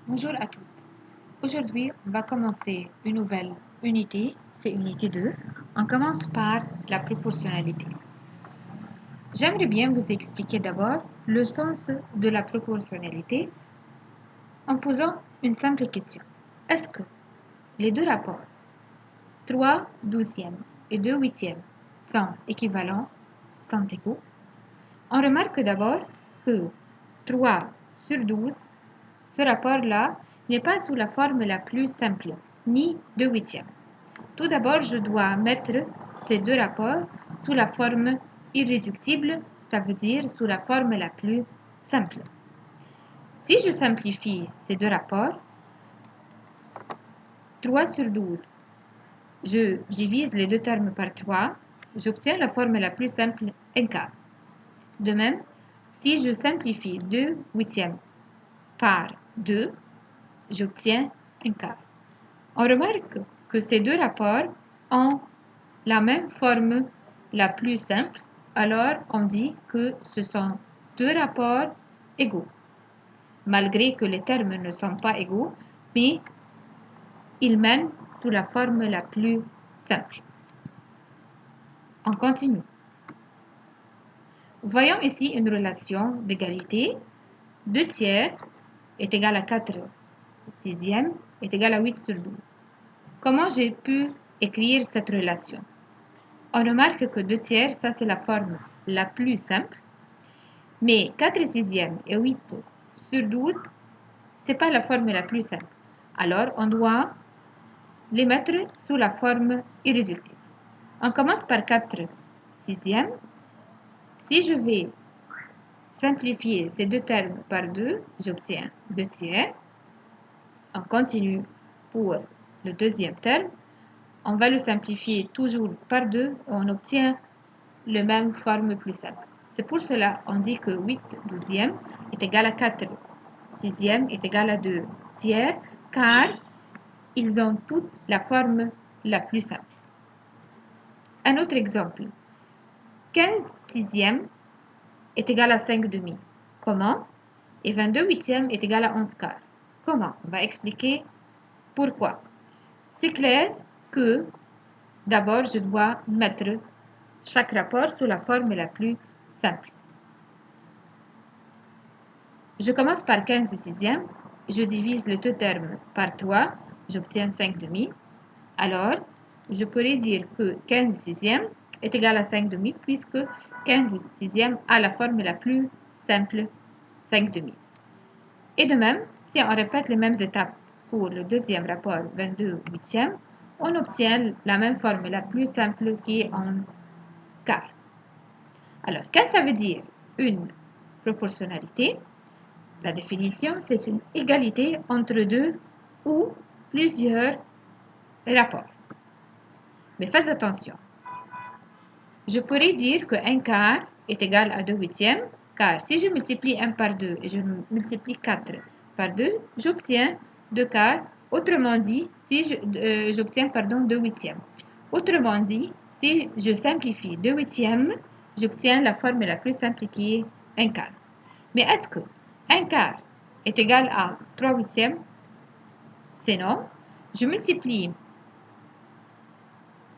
Bonjour à toutes. Aujourd'hui, on va commencer une nouvelle unité, c'est unité 2. On commence par la proportionnalité. J'aimerais bien vous expliquer d'abord le sens de la proportionnalité en posant une simple question. Est-ce que les deux rapports 3 douzièmes et 2 huitièmes sont équivalents, sont égaux? On remarque d'abord que 3 sur 12, ce rapport-là n'est pas sous la forme la plus simple, ni 2 huitièmes. Tout d'abord, je dois mettre ces deux rapports sous la forme irréductible, ça veut dire sous la forme la plus simple. Si je simplifie ces deux rapports, 3 sur 12, je divise les deux termes par 3, j'obtiens la forme la plus simple, 1 quart. De même, si je simplifie 2 huitièmes par 2, j'obtiens 1 quart. On remarque que ces deux rapports ont la même forme la plus simple, alors on dit que ce sont deux rapports égaux, malgré que les termes ne sont pas égaux, mais ils mènent sous la forme la plus simple. On continue. Voyons ici une relation d'égalité. 2 tiers est égal à 4 sixièmes est égal à 8 sur 12. Comment j'ai pu écrire cette relation? On remarque que 2 tiers, ça c'est la forme la plus simple, mais 4 sixièmes et 8 sur 12, ce n'est pas la forme la plus simple. Alors, on doit les mettre sous la forme irréductible. On commence par 4 sixièmes. Si je vais simplifier ces deux termes par 2, j'obtiens 2 tiers. On continue pour le deuxième terme. On va le simplifier toujours par 2 et on obtient la même forme plus simple. C'est pour cela qu'on dit que 8 douzièmes est égal à 4 sixièmes est égal à 2 tiers, car ils ont toutes la forme la plus simple. Un autre exemple. 15 sixièmes est égal à 5 demi. Comment? Et 22 huitièmes est égal à 11 quarts. Comment? On va expliquer pourquoi. C'est clair que d'abord, je dois mettre chaque rapport sous la forme la plus simple. Je commence par 15 sixièmes, je divise les deux termes par 3, j'obtiens 5 demi. Alors, je pourrais dire que 15 sixièmes est égal à 5 demi puisque 15 sixièmes a la forme la plus simple, 5 demi. Et de même, si on répète les mêmes étapes pour le deuxième rapport 22 huitièmes, on obtient la même forme la plus simple qui est 11 quarts. Alors, qu'est-ce que ça veut dire une proportionnalité? La définition, c'est une égalité entre deux ou plusieurs rapports. Mais faites attention. Je pourrais dire que 1 quart est égal à 2 huitièmes, car si je multiplie 1 par 2 et je multiplie 4 par 2, j'obtiens 2 quarts. Autrement dit, si j'obtiens 2 huitièmes. Autrement dit, si je simplifie 2 huitièmes, j'obtiens la forme la plus simple qui est 1 quart. Mais est-ce que 1 quart est égal à 3 huitièmes? C'est non. Je multiplie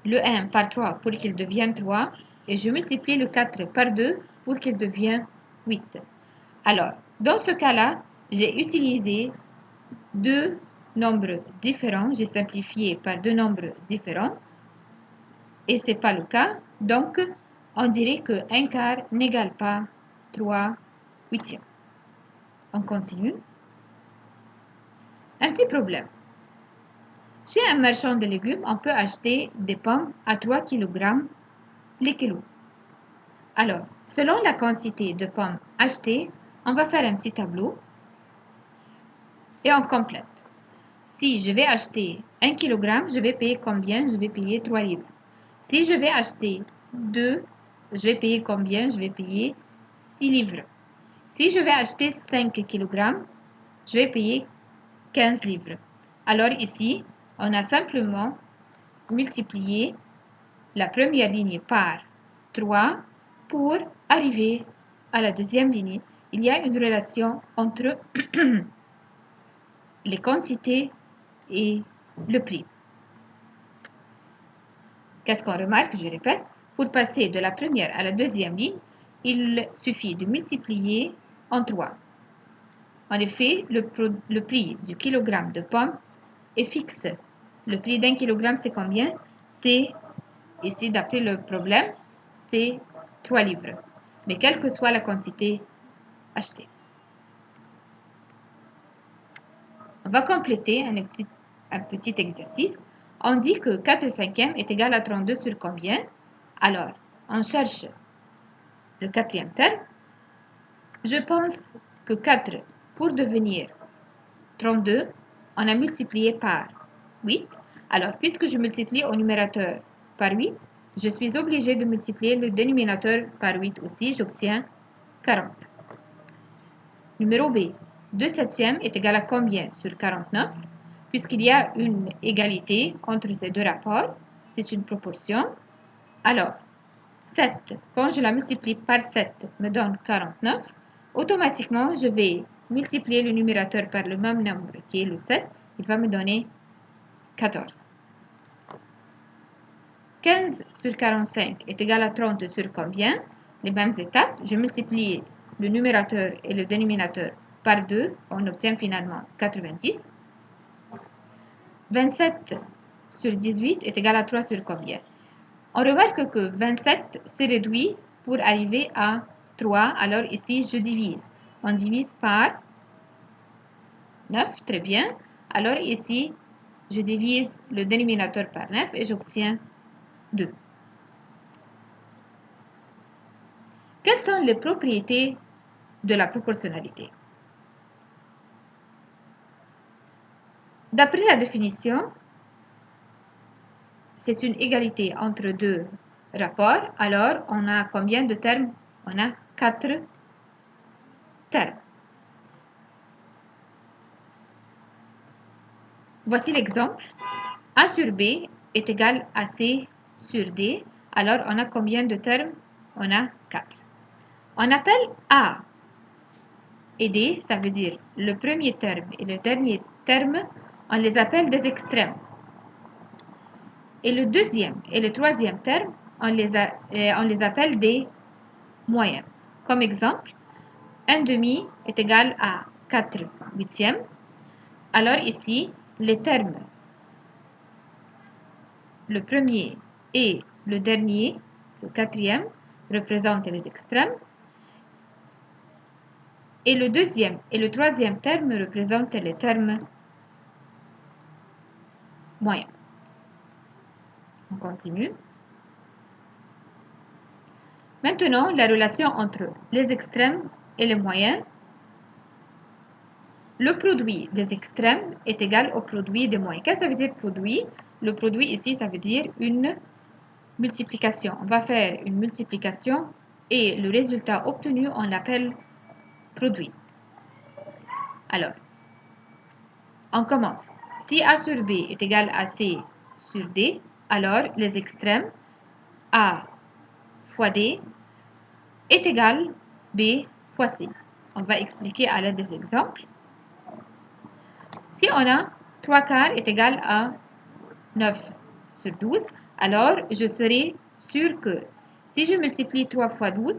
le 1 par 3 pour qu'il devienne 3 et je multiplie le 4 par 2 pour qu'il devienne 8. Alors, dans ce cas-là, j'ai utilisé deux nombres différents. J'ai simplifié par deux nombres différents et ce n'est pas le cas. Donc, on dirait que 1 quart n'égale pas 3 huitièmes. On continue. Un petit problème. Chez un marchand de légumes, on peut acheter des pommes à 3 kg les kilos. Alors, selon la quantité de pommes achetées, on va faire un petit tableau et on complète. Si je vais acheter 1 kg, je vais payer combien? Je vais payer 3 livres. Si je vais acheter 2, je vais payer combien? Je vais payer 6 livres. Si je vais acheter 5 kg, je vais payer 15 livres. Alors ici, on a simplement multiplié la première ligne par 3 pour arriver à la deuxième ligne. Il y a une relation entre les quantités et le prix. Qu'est-ce qu'on remarque? Je répète, pour passer de la première à la deuxième ligne, il suffit de multiplier en 3. En effet, le prix du kilogramme de pommes est fixe. Le prix d'un kilogramme, c'est combien? C'est, ici d'après le problème, c'est 3 livres. Mais quelle que soit la quantité achetée. On va compléter un petit exercice. On dit que 4 cinquièmes est égal à 32 sur combien? Alors, on cherche le quatrième terme. Je pense que 4, pour devenir 32, on a multiplié par 8. Alors, puisque je multiplie au numérateur par 8, je suis obligé de multiplier le dénominateur par 8 aussi. J'obtiens 40. Numéro B. 2 septièmes est égal à combien sur 49? Puisqu'il y a une égalité entre ces deux rapports, c'est une proportion. Alors, 7, quand je la multiplie par 7, me donne 49. Automatiquement, je vais multiplier le numérateur par le même nombre qui est le 7. Il va me donner 14. 15 sur 45 est égal à 30 sur combien? Les mêmes étapes. Je multiplie le numérateur et le dénominateur par 2. On obtient finalement 90. 27 sur 18 est égal à 3 sur combien? On remarque que 27 s'est réduit pour arriver à 3. Alors ici, je divise. On divise par 9, très bien. Alors ici, je divise le dénominateur par 9 et j'obtiens 2. Quelles sont les propriétés de la proportionnalité? D'après la définition, c'est une égalité entre deux rapports. Alors, on a combien de termes? On a 4 termes. Voici l'exemple. A sur B est égal à C sur D. Alors, on a combien de termes? On a 4. On appelle A et D, ça veut dire le premier terme et le dernier terme, on les appelle des extrêmes. Et le deuxième et le troisième terme, on les appelle des moyens. Comme exemple, 1 demi est égal à 4 huitièmes. Alors ici, les termes, le premier et le dernier, le quatrième, représentent les extrêmes. Et le deuxième et le troisième terme représentent les termes moyens. On continue. Maintenant, la relation entre les extrêmes et les moyens. Le produit des extrêmes est égal au produit des moyens. Qu'est-ce que ça veut dire produit? Le produit ici, ça veut dire une multiplication. On va faire une multiplication et le résultat obtenu, on l'appelle produit. Alors, on commence. Si A sur B est égal à C sur D, alors les extrêmes A fois D est égal B fois C. On va expliquer à l'aide des exemples. Si on a 3 quarts est égal à 9 sur 12, alors je serai sûr que si je multiplie 3 fois 12,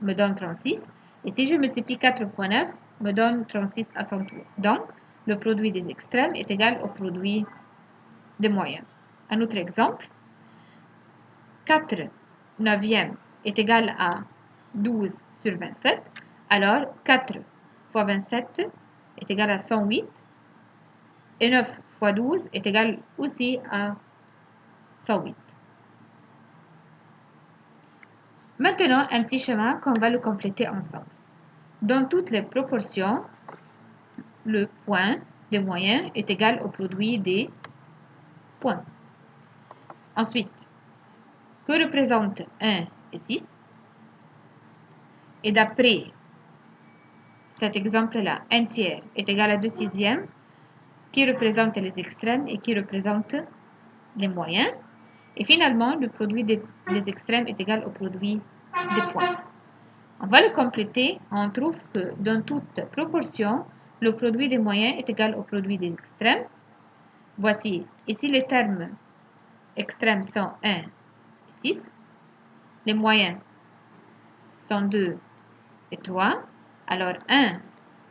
me donne 36, et si je multiplie 4 fois 9, me donne 36 à son tour. Donc, le produit des extrêmes est égal au produit des moyens. Un autre exemple, 4 neuvièmes est égal à 12 sur 27, alors 4 fois 27 est égal à 108, et 9 fois 12 est égal aussi à 108. Maintenant, un petit schéma qu'on va le compléter ensemble. Dans toutes les proportions, le point des moyens est égal au produit des points. Ensuite, que représentent 1 et 6? Et d'après cet exemple-là, 1 tiers est égal à 2 sixièmes, qui représente les extrêmes et qui représente les moyens. Et finalement, le produit des extrêmes est égal au produit des points. On va le compléter. On trouve que dans toute proportion, le produit des moyens est égal au produit des extrêmes. Voici, ici les termes extrêmes sont 1 et 6. Les moyens sont 2 et 3. Alors 1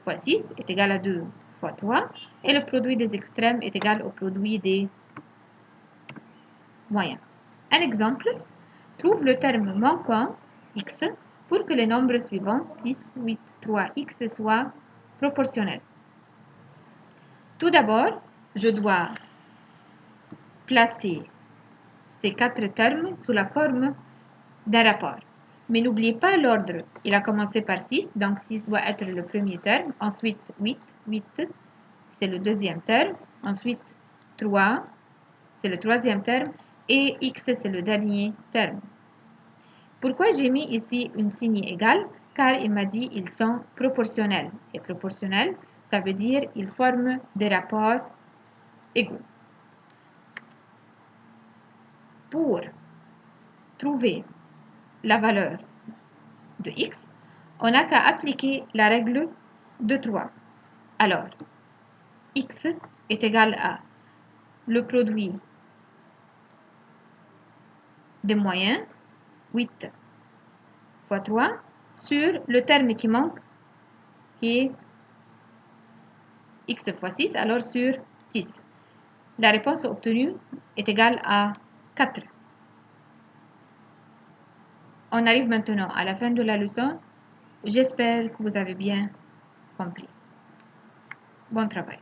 fois 6 est égal à 2 fois 3. Et le produit des extrêmes est égal au produit des moyens. Un exemple, trouve le terme manquant x pour que les nombres suivants 6, 8, 3, x soient proportionnels. Tout d'abord, je dois placer ces 4 termes sous la forme d'un rapport. Mais n'oubliez pas l'ordre. Il a commencé par 6, donc 6 doit être le premier terme. Ensuite 8, 8 c'est le deuxième terme. Ensuite 3, c'est le troisième terme. Et x c'est le dernier terme. Pourquoi j'ai mis ici une signe égale? Car il m'a dit ils sont proportionnels. Et proportionnels, ça veut dire ils forment des rapports égaux. Pour trouver la valeur de x, on n'a qu'à appliquer la règle de 3. Alors, x est égal à le produit des moyens, 8 fois 3, sur le terme qui manque, qui est x fois 6, alors sur 6. La réponse obtenue est égale à 4. On arrive maintenant à la fin de la leçon. J'espère que vous avez bien compris. Bon travail.